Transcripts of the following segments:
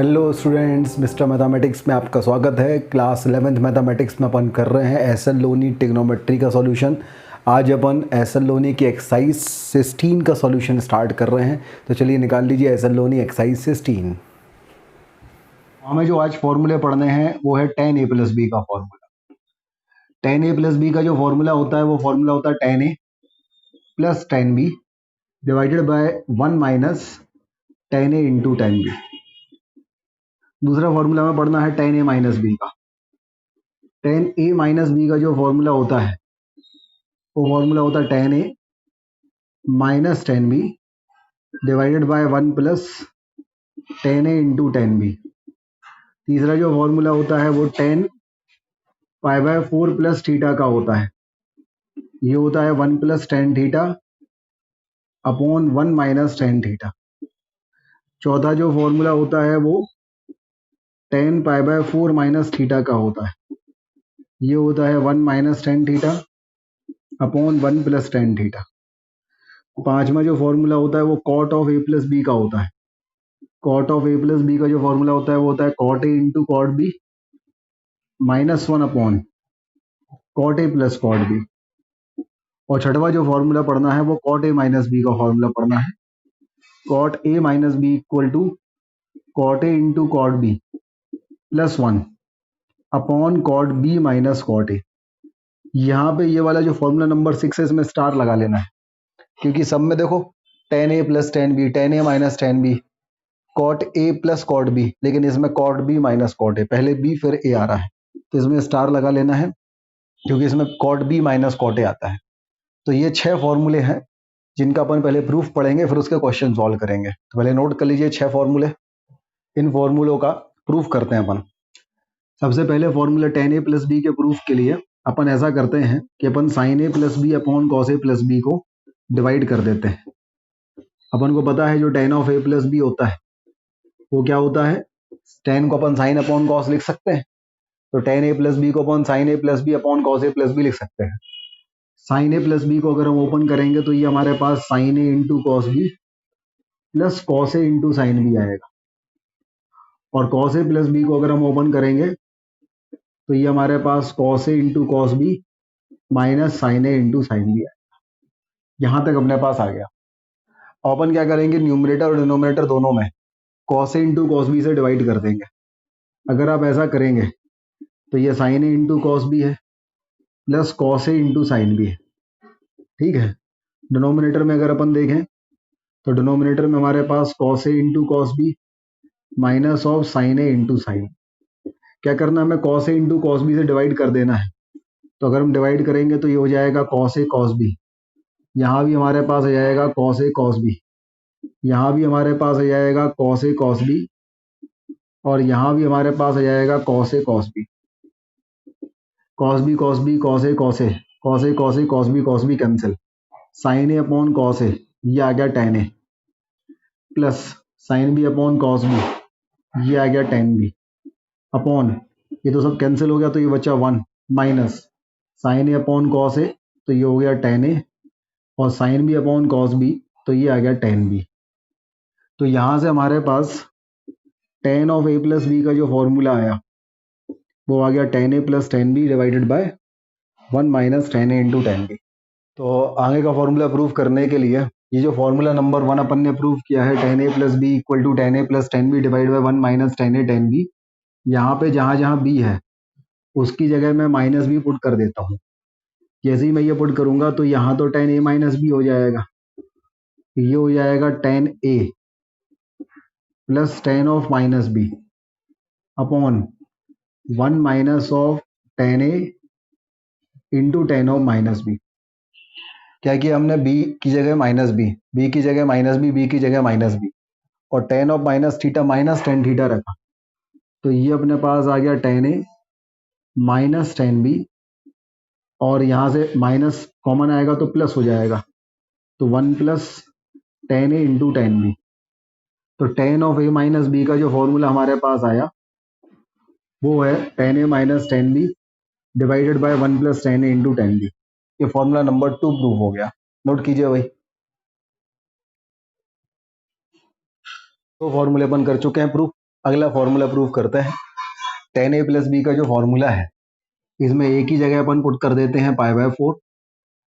Hello students, mister mathematics में आपका स्वागत है। क्लास 11th मैथमेटिक्स में अपन कर रहे हैं एस एल लोनी ट्रिग्नोमेट्री का सॉल्यूशन। आज अपन एस एल लोनी की एक्सरसाइज 16 का सॉल्यूशन स्टार्ट कर रहे हैं। तो चलिए निकाल लीजिए एस एल लोनी एक्सरसाइज 16। हमें जो आज फॉर्मूले पढ़ने हैं वो है tan a प्लस बी का formula. tan a plus B का जो फॉर्मूला होता है वो फॉर्मूला होता है tan a plus tan b divided by 1 minus tan a into tan b। दूसरा फॉर्मूला हमें पढ़ना है tan a माइनस बी का। tan a माइनस बी का जो फॉर्मूला होता है वो फॉर्मूला होता है tan a minus tan b divided by 1 plus tan a into tan b। तीसरा जो फॉर्मूला होता है वो tan pi by 4 plus theta का होता है। ये होता है 1 plus tan theta upon 1 minus tan theta. चौथा जो फॉर्मूला होता है वो tan pi by 4 minus theta का होता है। ये होता है 1 minus tan theta upon 1 plus tan theta. पांचवा जो फॉर्मूला होता है वो cot of a plus B का होता है। cot of a plus B का जो फॉर्मूला होता है वो होता है cot a into cot b minus 1 upon cot a plus cot b। और छठवा जो फॉर्मूला पढ़ना है वो cot a माइनस बी का फॉर्मूला पढ़ना है। cot a minus B equal to cot a into cot b plus 1 upon cot b minus cot a। यहाँ पे ये वाला जो फॉर्मूला नंबर 6 है इसमें स्टार लगा लेना है, क्योंकि सब में देखो tan a plus tan b, tan a minus tan b, cot a plus cot b, लेकिन इसमें cot b minus cot a, पहले b फिर a आ रहा है तो इसमें स्टार लगा लेना है, क्योंकि इसमें cot b minus cot a आता है। तो ये 6 फॉर्मूले हैं जिनका अपन पहले प्रूफ पढ़ेंगे, फिर उसके क्वेश्चन सॉल्व करेंगे। तो पहले नोट कर लीजिए 6 फॉर्मूले। इन फॉर्मूलों का प्रूफ करते हैं अपन। सबसे पहले formula tan a plus B के प्रूफ के लिए अपन ऐसा करते हैं कि अपन sin a plus B upon cos a plus B को डिवाइड कर देते हैं। अपन को पता है जो tan of a plus B होता है वो क्या होता है, tan को अपन sin अपॉन cos लिख सकते हैं, तो tan a प्लस बी को अपन sin a plus B upon cos a plus B लिख सकते हैं। sin a प्लस बी को अगर हम ओपन करेंगे तो ये हमारे पास sin a into cos B plus cos a into sine B आएगा, और cos a प्लस बी को अगर हम ओपन करेंगे तो ये हमारे पास cos a into cos B minus sin a into sine B आएगा। यहाँ तक अपने पास आ गया। अपन क्या करेंगे, न्यूमरेटर और डिनोमिनेटर दोनों में cos a into cos B से डिवाइड कर देंगे। अगर आप ऐसा करेंगे तो ये sin a into cos B है plus cos a into sine B है। ठीक है, डिनोमिनेटर में अगर अपन देखें तो डिनोमिनेटर में हमारे पास cos a into cos B minus of sin a into sine. क्या करना है, हमें cos a into cos B से डिवाइड कर देना है। तो अगर हम डिवाइड करेंगे तो ये हो जाएगा cos a cos b, यहाँ भी हमारे पास आ जाएगा cos a cos b, यहाँ भी हमारे पास आ जाएगा cos a cos b, और यहाँ भी हमारे पास आ जाएगा cos a cos b। cos b cos b cos a cos a cos a cos a cos b cancel, sin a upon cos a ये आ गया tan a plus sin b upon cos b ये आ गया tan b upon ये तो सब cancel हो गया तो ये बचा 1 minus sin a upon cos a तो ये हो गया tan a, और sin b upon cos b तो ये आ गया tan b। तो यहाँ से हमारे पास tan of a plus B का जो फॉर्मूला आया वो आ गया tan a plus tan b divided by 1 minus tan a into tan b। तो आगे का फॉर्मूला प्रूव करने के लिए ये जो फॉर्मूला नंबर 1 अपन ने प्रूव किया है tan a plus B equal to tan a plus tan b divide by 1 minus tan a tan b, यहाँ पे जहाँ जहाँ b है उसकी जगह मैं माइनस बी पुट कर देता हूँ। जैसे ही मैं ये पुट करूंगा तो यहाँ तो tan a माइनस बी हो जाएगा, ये हो जाएगा tan a plus tan of minus B upon 1 minus of tan a into tan of minus B. क्या किया हमने, b की जगह माइनस बी, b की जगह माइनस बी, b की जगह माइनस बी, और tan of minus theta minus tan theta रखा। तो ये अपने पास आ गया tan a minus tan b, और यहाँ से माइनस कॉमन आएगा तो प्लस हो जाएगा, तो 1 plus tan a into tan b। तो tan of a minus B का जो फॉर्मूला हमारे पास आया वो है tan a minus tan b divided by 1 plus tan a into tan b। ये फॉर्मूला नंबर 2 प्रूव हो गया। नोट कीजिए भाई, तो फॉर्मूले अपन कर चुके हैं प्रूफ। अगला फॉर्मूला प्रूव करते हैं। टेन ए प्लस बी का जो फॉर्मूला है, इसमें ए की जगह अपन पुट कर देते हैं π/4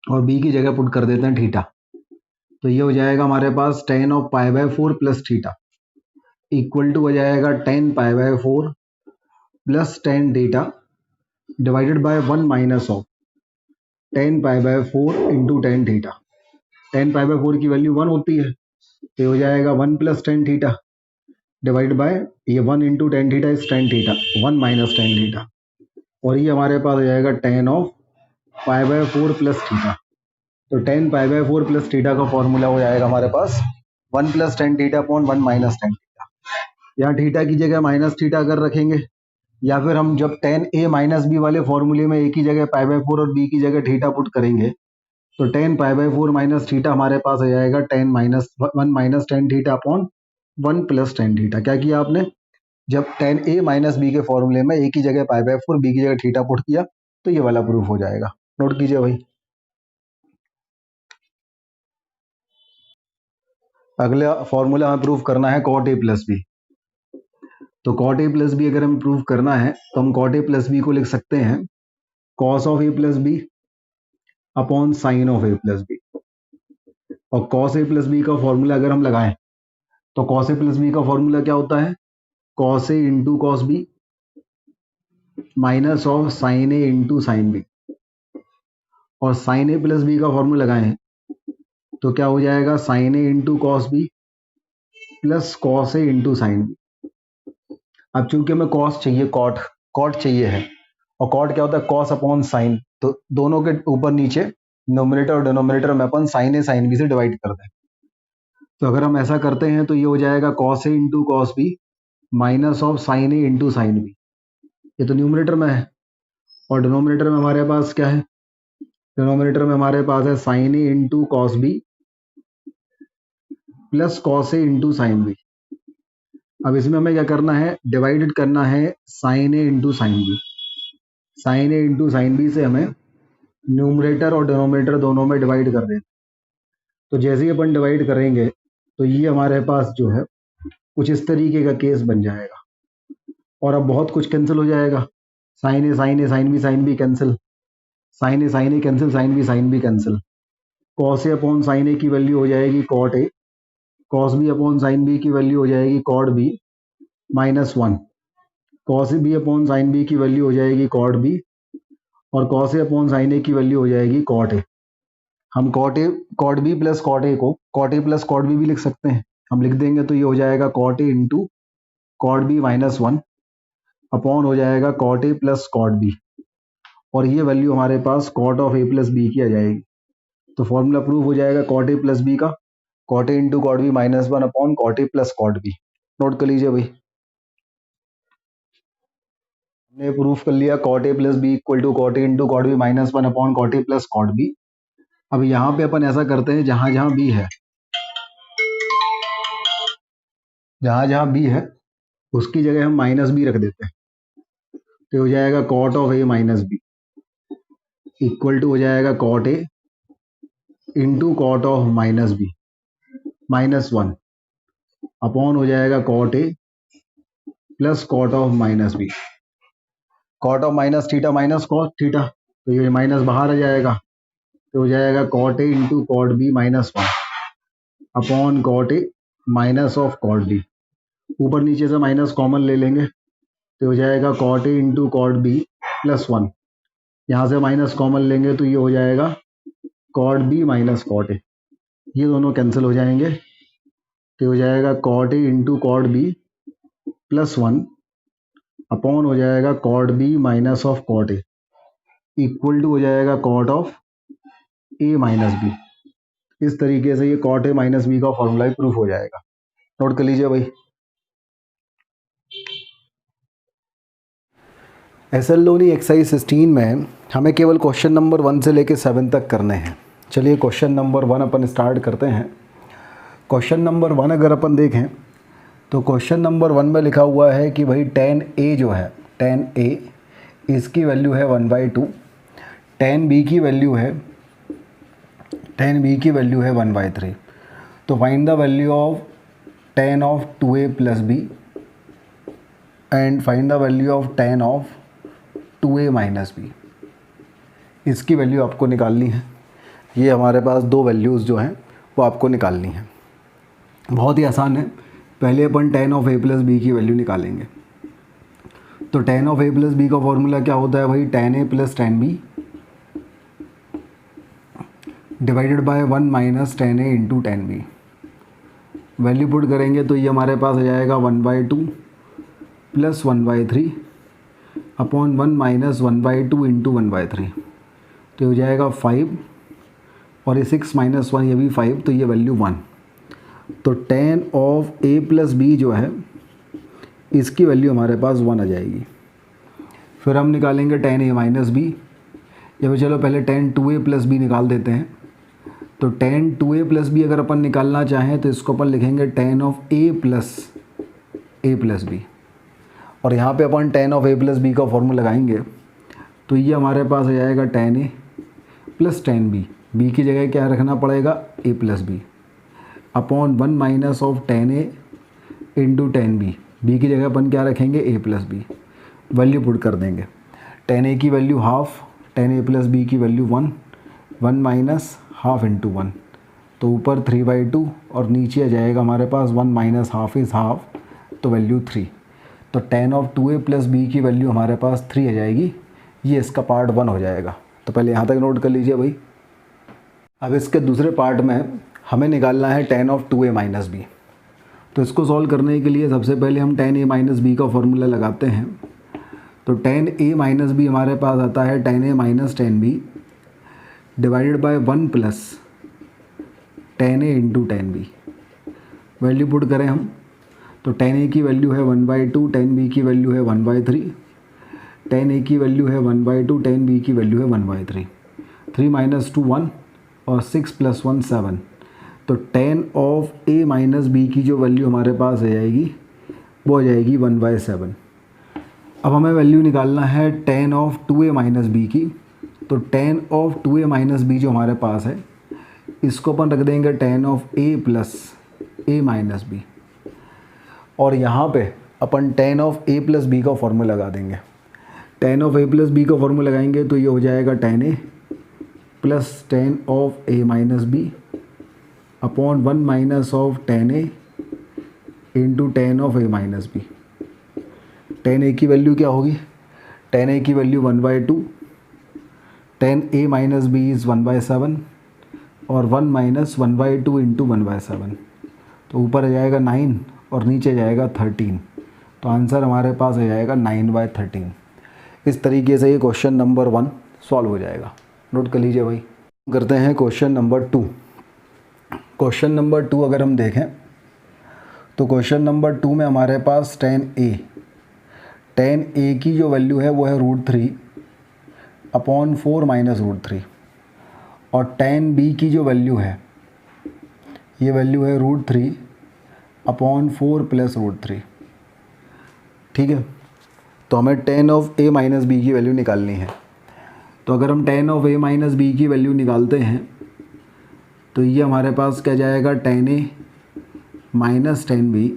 और बी की जगह पुट कर देते हैं थीटा। तो ये हो जाएगा हमारे पास tan of π/4 plus theta equal to हो जाएगा tan π/4 plus tan theta divided by 1 minus of tan π/4 into tan theta. Tan π/4 की वैल्यू 1 होती है, तो हो जाएगा 1 plus tan theta divide by ये 1 into tan theta is tan theta, 1 minus tan theta, और ये हमारे पास हो जाएगा टेन ऑफ π/4 प्लस थीटा। तो टेन π/4 प्लस थीटा का फॉर्मूला हो जाएगा हमारे पास 1 plus tan theta upon 1 minus tan theta. यहाँ थीटा की जगह माइनस थीटा अगर रखेंगे, या फिर हम जब टेन ए माइनस बी वाले फॉर्मूले में ए की जगह π/4 और बी की जगह थीटा पुट करेंगे, तो टेन π/4 माइनस थीटा हमारे पास हो जाएगा ten minus 1 minus tan theta upon 1 plus tan theta. क्या किया आपने, जब टेन ए माइनस बी के फॉर्मूले में ए की जगह π/4 बी की जगह थीटा पुट किया, तो ये वाला प्रूफ हो जाएगा। नोट कीजिए भाई। अगला फॉर्मूला हमें प्रूफ करना है कॉट ए प्लस बी। तो कॉट ए प्लस बी अगर हमें प्रूफ करना है, तो हम कॉट ए प्लस बी को लिख सकते हैं cos of A plus B upon sine of A plus B. और कॉस ए प्लस बी का फॉर्मूला अगर हम लगाएं, तो कॉस ए प्लस बी का फॉर्मूला क्या होता है, cos A into cos B minus of sine A into sine B. और साइन ए प्लस बी का फॉर्मूला लगाएं तो क्या हो जाएगा, sine A into cos B plus cos A into sine B. अब चूंकि हमें कॉस चाहिए, कॉट चाहिए है, और कॉट क्या होता है, कॉस अपॉन साइन, तो दोनों के ऊपर नीचे नोमिनेटर और डिनोमिनेटर में अपन साइन ए साइन बी से डिवाइड कर दें। तो अगर हम ऐसा करते हैं तो ये हो जाएगा cos A into cos B minus of sine A into sine B. ये तो न्यूमरेटर में है, और डिनोमिनेटर में हमारे पास क्या है, डिनोमिनेटर में हमारे पास है sine A into cos B plus cos A into sine B. अब इसमें हमें क्या करना है, डिवाइडेड करना है sine A into sine B. Sine A into sine B से हमें न्यूमरेटर और डिनोमिनेटर दोनों में डिवाइड कर दें। तो जैसे ही अपन डिवाइड करेंगे तो ये हमारे पास जो है कुछ इस तरीके का केस बन जाएगा, और अब बहुत कुछ कैंसिल हो जाएगा। Sine A sine B cancel, sine A cancel, sine B cancel. Cos A upon sine A की वैल्यू हो जाएगी cot A, cos B upon sine B की वैल्यू हो जाएगी cot B minus 1, cos B upon sine B की value हो जाएगी cot B, और cos A upon sine A की वैल्यू हो जाएगी कॉट ए। हम cot B plus cot A को cot A plus cot B भी लिख सकते हैं। हम लिख देंगे तो ये हो जाएगा cot A into cot B minus 1 upon हो जाएगा cot A plus cot B, और ये वैल्यू हमारे पास cot of A plus B की आ जाएगी। तो फॉर्मूला प्रूव हो जाएगा कॉट ए प्लस बी का, cot A into cot B minus 1 upon cot A plus cot B. Note कर लीजिए भाई। हमने प्रूफ कर लिया cot A plus B equal to cot A into cot B minus 1 upon cot A plus cot B. अब यहाँ पे अपन ऐसा करते हैं, जहां जहां बी है, जहां जहां बी है उसकी जगह हम माइनस बी रख देते हैं। तो हो जाएगा cot of A minus B equal to हो जाएगा cot A into cot of minus B minus 1 upon हो जाएगा cot A plus cot of minus B. Cot of minus theta minus cot theta, तो ये माइनस बाहर आ जाएगा, तो हो जाएगा cot A into cot B minus 1 upon cot A minus of cot B. ऊपर नीचे से माइनस कॉमन ले लेंगे, तो हो जाएगा cot A into cot B plus 1। यहाँ से माइनस कॉमन लेंगे तो ये हो जाएगा cot B minus cot A, ये दोनों कैंसिल हो जाएंगे, तो हो जाएगा cot A into cot B plus 1 upon हो जाएगा cot B minus of cot A equal to हो जाएगा cot of A minus B. इस तरीके से ये कॉट ए माइनस बी का फॉर्मूला प्रूफ हो जाएगा। नोट कर लीजिए भाई। एसएल लोनी एक्सरसाइज 16 में हमें केवल क्वेश्चन नंबर 1 से लेकर 7 तक करने हैं। चलिए क्वेश्चन नंबर 1 अपन स्टार्ट करते हैं। क्वेश्चन नंबर 1 अगर अपन देखें तो क्वेश्चन नंबर 1 में लिखा हुआ है कि भाई टेन ए जो है, टेन ए इसकी वैल्यू है 1/2, टेन बी की वैल्यू है 1/3। तो find the value of tan of 2a plus B and find the value of tan of 2a minus B. इसकी वैल्यू आपको निकालनी है। ये हमारे पास दो वैल्यूज़ जो हैं वो आपको निकालनी है। बहुत ही आसान है। पहले अपन tan of a plus B की वैल्यू निकालेंगे। तो tan of a plus B का फॉर्मूला क्या होता है भाई, tan a plus tan b divided by 1 minus tan a into tan b। Value put करेंगे तो ये हमारे पास आ जाएगा 1/2 प्लस 1/3 अपॉन 1 माइनस 1/2 इंटू 1/3। तो ये हो जाएगा 5 और ये 6 माइनस 1 ये भी 5, तो ये वैल्यू 1। तो tan of a plus B जो है इसकी वैल्यू हमारे पास 1 आ जाएगी। फिर हम निकालेंगे tan a माइनस बी, या फिर चलो पहले tan 2a प्लस बी निकाल देते हैं। तो tan 2a प्लस बी अगर अपन निकालना चाहें तो इसको अपन लिखेंगे tan of a plus B, और यहाँ पे अपन tan of a plus B का फॉर्मूला लगाएंगे तो ये हमारे पास आ जाएगा tan a plus tan b। b की जगह क्या रखना पड़ेगा, a plus B upon 1 minus of tan a into tan b। b की जगह अपन क्या रखेंगे, a plus B. Value put कर देंगे। tan a की value half, tan a plus B की वैल्यू 1, 1 माइनस हाफ इंटू 1, तो ऊपर 3/2 और नीचे आ जाएगा हमारे पास 1 माइनस हाफ इज़ हाफ, तो वैल्यू 3। तो tan of 2a plus B की वैल्यू हमारे पास 3 आ जाएगी। ये इसका पार्ट 1 हो जाएगा। तो पहले यहाँ तक नोट कर लीजिए भाई। अब इसके दूसरे पार्ट में हमें निकालना है tan of 2a minus B. तो इसको सॉल्व करने के लिए सबसे पहले हम tan a माइनस बी का फॉर्मूला लगाते हैं। तो tan a माइनस बी हमारे पास आता है tan a minus tan b divided by 1 plus tan a into tan b। Value put करें हम तो tan a की वैल्यू है 1/2, tan b की वैल्यू है 1/3, tan a की वैल्यू है 1/2, tan b की वैल्यू है 1/3। 3 माइनस 2 1 और 6 प्लस 1 7। तो tan of a minus B की जो वैल्यू हमारे पास आ जाएगी वो आ जाएगी 1/7। अब हमें वैल्यू निकालना है tan of 2a minus B की। तो tan of 2a minus B जो हमारे पास है इसको अपन रख देंगे tan of a plus a minus B, और यहाँ पे अपन tan of a plus B का फॉर्मूला लगा देंगे। tan of a plus B का फॉर्मूला लगाएंगे तो ये हो जाएगा tan a plus tan of a minus B upon 1 minus of tan a into tan of a minus B. tan a की वैल्यू क्या होगी, tan a की value 1/2, tan a minus B is 1/7 और 1 माइनस 1/2 इंटू 1/7। तो ऊपर आ जाएगा 9 और नीचे जाएगा 13। तो आंसर हमारे पास आ जाएगा 9/13। इस तरीके से ये क्वेश्चन नंबर 1 सॉल्व हो जाएगा। नोट कर लीजिए भाई। करते हैं क्वेश्चन नंबर 2। क्वेश्चन नंबर 2 अगर हम देखें तो क्वेश्चन नंबर 2 में हमारे पास tan a की जो वैल्यू है वो है √3 अपॉन 4 माइनस √3, और tan b की जो वैल्यू है ये वैल्यू है √3 अपॉन 4 प्लस √3। ठीक है, तो हमें tan of a minus B की वैल्यू निकालनी है। तो अगर हम tan of a minus B की वैल्यू निकालते हैं तो ये हमारे पास क्या जाएगा, tan a minus tan b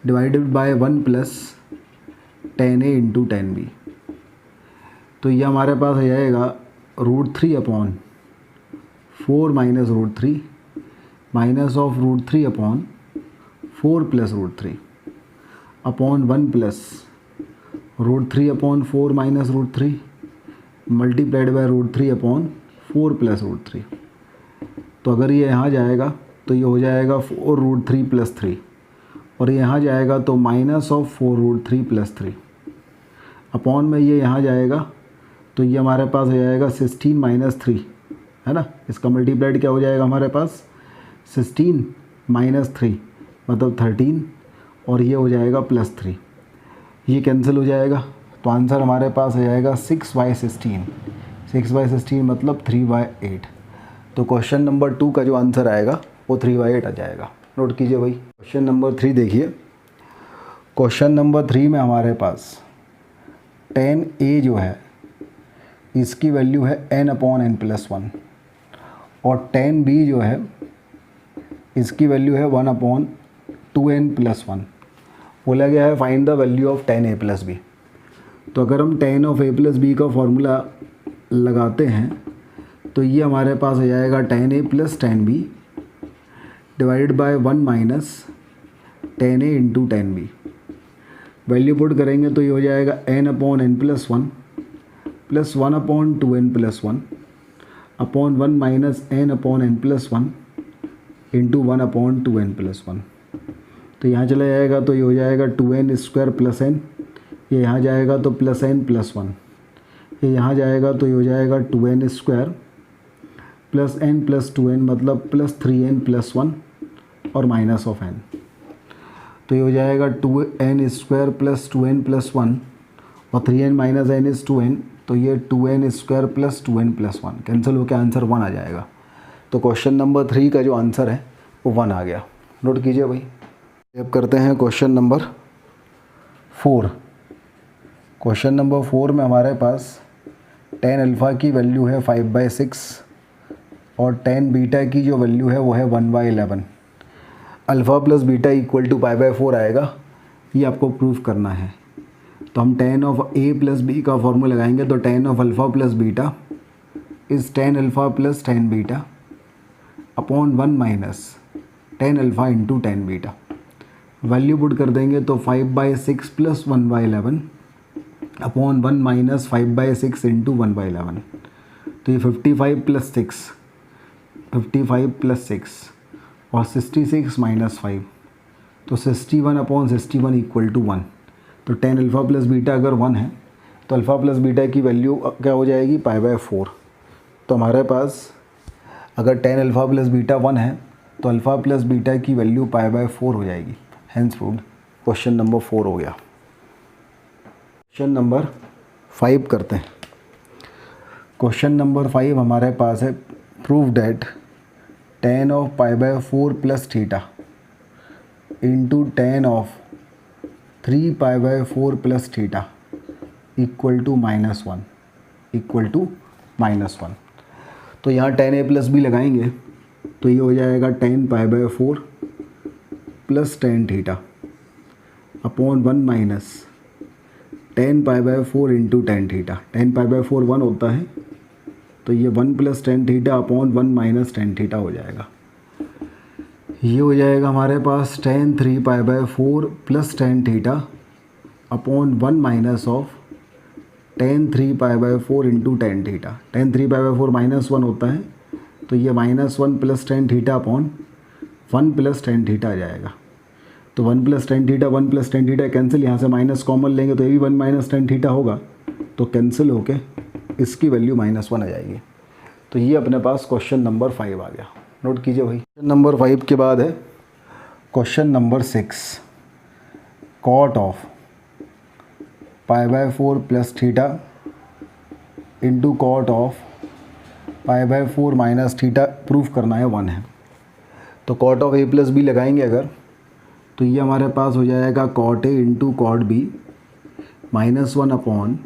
divided by 1 plus tan a into tan b। तो ये हमारे पास आ जाएगा √3 upon 4 minus √3 minus of √3 upon 4 plus √3 upon 1 plus √3 upon 4 minus √3 multiplied by √3 upon 4 plus √3। तो अगर ये यहाँ जाएगा तो ये हो जाएगा 4√3 प्लस 3, और ये यहाँ जाएगा तो माइनस ऑफ 4√3 प्लस 3 अपॉन में ये यहाँ जाएगा तो ये हमारे पास आ जाएगा 16 माइनस 3, है ना। इसका मल्टीप्लाइड क्या हो जाएगा हमारे पास 16 माइनस 3 मतलब 13, और ये हो जाएगा प्लस 3। ये कैंसिल हो जाएगा तो आंसर हमारे पास आ जाएगा 6/16। 6/16 मतलब 3/8। तो क्वेश्चन नंबर 2 का जो आंसर आएगा वो 3/8 आ जाएगा। नोट कीजिए भाई। क्वेश्चन नंबर 3 देखिए। क्वेश्चन नंबर 3 में हमारे पास tan a जो है इसकी वैल्यू है n/n+1, और tan b जो है इसकी वैल्यू है 1/2n+1, बोला गया है find the value of tan a plus B. तो अगर हम tan of a plus B का फॉर्मूला लगाते हैं तो ये हमारे पास हो जाएगा tan a plus tan b divided by 1 minus tan a into tan b। Value put करेंगे तो ये हो जाएगा n upon n plus 1 plus 1 upon 2n plus 1 upon 1 minus n upon n plus 1 into 1 upon 2n plus 1। तो यहाँ चला जाएगा तो ये हो जाएगा 2n स्क्वायर प्लस n, ये यहाँ जाएगा तो प्लस n प्लस 1, ये यहाँ जाएगा तो ये हो जाएगा 2n square plus n plus 2n मतलब प्लस 3n प्लस 1 और माइनस ऑफ n। तो ये हो जाएगा 2n square plus 2n plus 1 और 3n minus n is 2n, तो ये 2n square plus 2n plus 1 cancel होकर आंसर 1 आ जाएगा। तो क्वेश्चन नंबर 3 का जो आंसर है वो 1 आ गया। नोट कीजिए भाई। अब करते हैं क्वेश्चन नंबर 4। क्वेश्चन नंबर 4 में हमारे पास tan अल्फ़ा की वैल्यू है 5/6 और tan बीटा की जो वैल्यू है वो है 1/11। Alpha plus beta equal to π/4 आएगा, ये आपको प्रूफ करना है। तो हम tan of a plus b का फॉर्मूला लगाएंगे तो tan of alpha plus beta is tan alpha plus tan beta upon 1 minus tan alpha into tan beta. Value put कर देंगे तो 5/6 प्लस 1/11 अपॉन 1 माइनस 5/6 इंटू 1/11। तो ये 55 प्लस 6, 55 प्लस 6 और 66 minus 5, तो 61 अपॉन 61 इक्वल टू 1। तो tan अल्फ़ा प्लस बीटा अगर 1 है तो अल्फ़ा प्लस बीटा की वैल्यू क्या हो जाएगी π/4। तो हमारे पास अगर tan अल्फ़ा प्लस बीटा 1 है तो अल्फ़ा प्लस बीटा की वैल्यू π/4 हो जाएगी। Hence proved. क्वेश्चन नंबर 4 हो गया। क्वेश्चन नंबर 5 करते हैं। क्वेश्चन नंबर 5 हमारे पास है prove that tan of π/4 plus theta into tan of 3π/4 plus theta equal to -1 equal to -1। तो यहाँ tan a प्लस b लगाएंगे तो ये हो जाएगा tan π/4 plus tan theta upon 1 minus tan π/4 into tan theta. tan π/4 1 होता है तो ये 1 plus tan theta upon 1 minus tan theta हो जाएगा। ये हो जाएगा हमारे पास tan 3π/4 plus tan theta upon 1 minus of tan 3π/4 into tan theta. tan 3π/4 -1 होता है तो ये -1 plus tan theta upon 1 plus tan theta आ जाएगा। तो 1 plus tan theta 1 plus tan theta cancel, यहाँ से माइनस कॉमन लेंगे तो ये भी 1 माइनस tan थीटा होगा, तो कैंसिल होके इसकी वैल्यू -1 आ जाएगी। तो ये अपने पास क्वेश्चन नंबर 5 आ गया। नोट कीजिए भाई। क्वेश्चन नंबर 5 के बाद है question number 6। Cot of π/4 plus theta into cot of π/4 minus theta proof करना है 1 है। तो cot of a plus B लगाएंगे अगर तो ये हमारे पास हो जाएगा cot a into cot B -1 upon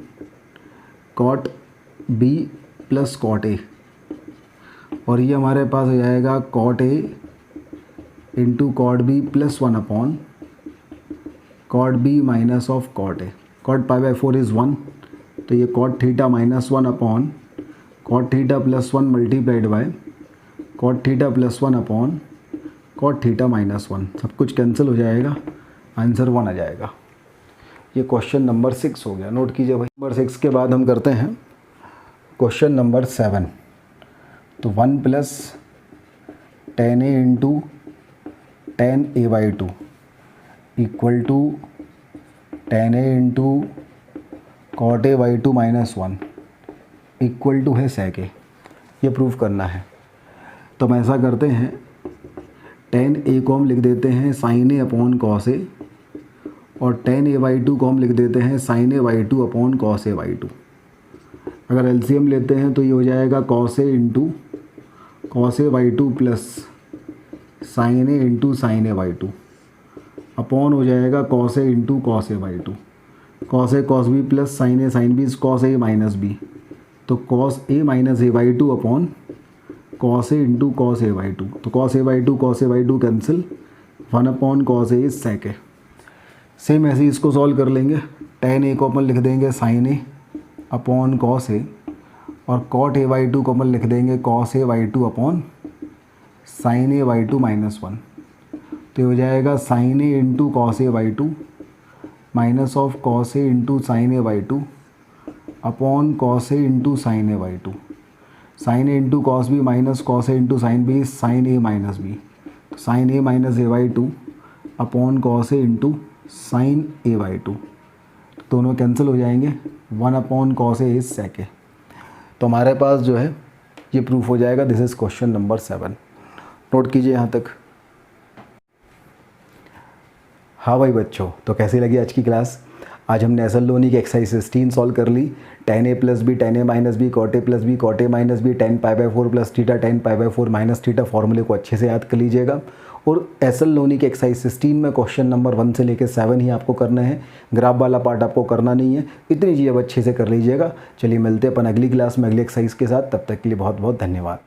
cot b plus cot a, और ये हमारे पास हो जाएगा cot a into cot b plus 1 upon cot b minus of cot a। Cot π/4 is 1, तो ये cot theta -1 upon cot theta plus 1 multiplied by cot theta plus 1 upon cot theta -1। सब कुछ कैंसिल हो जाएगा, आंसर 1 आ जाएगा। ये question number 6 हो गया। नोट कीजिए भाई। नंबर 6 के बाद हम करते हैं क्वेश्चन नंबर 7। तो 1 plus tan a into tan a/2 equal to tan a into cot a/2 -1 equal to है sec a। ये प्रूफ करना है। तो हम ऐसा करते हैं, tan a को हम लिख देते हैं sin a upon cos a और tan a/2 को हम लिख देते हैं sin a/2 upon cos a/2। अगर एलसीएम लेते हैं तो ये हो जाएगा cos a into cos a/2 plus sin a into sin a/2 upon हो जाएगा cos a into cos a/2। cos a cos b plus sin a sin b is cos a minus b, तो cos a minus a/2 upon cos a into cos a/2। तो cos a/2 cancel, 1 upon cos a is sec a। Same ऐसे ही इसको solve कर लेंगे। tan a को अपन लिख देंगे sin a upon cos a, और cot a बाई 2 को अपन लिख देंगे cos a by 2 upon sin a by 2 minus 1। तो ये हो जाएगा sin a into cos A by 2 minus of cos a into sine A by 2 upon cos a into sine A by 2। Sine A into cos B minus cos a into sine B sine A minus B, sine A minus A by 2 upon cos a into sine A by 2। दोनों cancel हो जाएंगे, 1 upon cos a is sec a। तो हमारे पास जो है ये proof हो जाएगा। This is question number 7। Note कीजिए यहाँ तक। हाँ भाई बच्चों, तो कैसी लगी आज की क्लास? आज हमने एसल लोनी की एक्सरसाइज 16 सॉल्व कर ली। tan a plus B, tan a minus B, cot a plus B, cot a minus B, tan pi by 4 plus theta, tan pi by 4 minus theta, फॉर्मूले को अच्छे से याद कर लीजिएगा। और एसल लोनी की एक्सरसाइज 16 में क्वेश्चन नंबर 1 से लेकर 7 ही आपको करना है, ग्राफ वाला पार्ट आपको करना नहीं है। इतनी चीज़ें अब अच्छे से कर लीजिएगा। चलिए मिलते हैं अपन अगली क्लास में अगली एक्सरसाइज के साथ। तब तक के लिए बहुत बहुत धन्यवाद।